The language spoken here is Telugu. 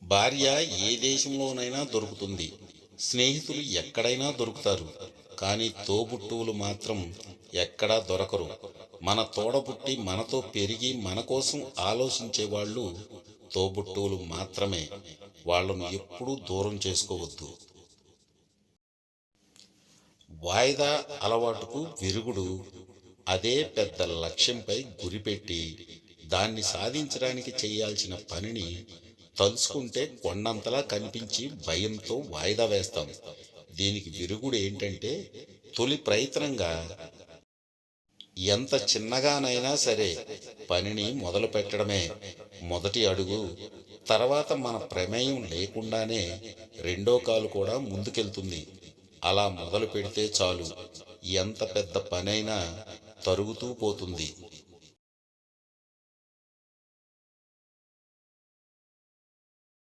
భార్య ఏ దేశంలోనైనా దొరుకుతుంది. స్నేహితులు ఎక్కడైనా దొరుకుతారు. కానీ తోబుట్టువులు మాత్రం ఎక్కడా దొరకరు. మన తోడబుట్టి మనతో పెరిగి మన కోసం ఆలోచించేవాళ్ళు తోబుట్టువులు మాత్రమే. వాళ్ళను ఎప్పుడూ దూరం చేసుకోవద్దు. వాయిదా అలవాటుకు విరుగుడు. అదే పెద్ద లక్ష్యంపై గురిపెట్టి దాన్ని సాధించడానికి చేయాల్సిన పనిని తలుచుకుంటే కొండంతలా కనిపించి భయంతో వాయిదా వేస్తాం. దీనికి విరుగుడు ఏంటంటే, తొలి ప్రయత్నంగా ఎంత చిన్నగానైనా సరే పనిని మొదలు పెట్టడమే మొదటి అడుగు. తర్వాత మన ప్రమేయం లేకుండానే రెండో కాలు కూడా ముందుకెళ్తుంది. అలా మొదలు పెడితే చాలు, ఎంత పెద్ద పనైనా తరుగుతూ పోతుంది.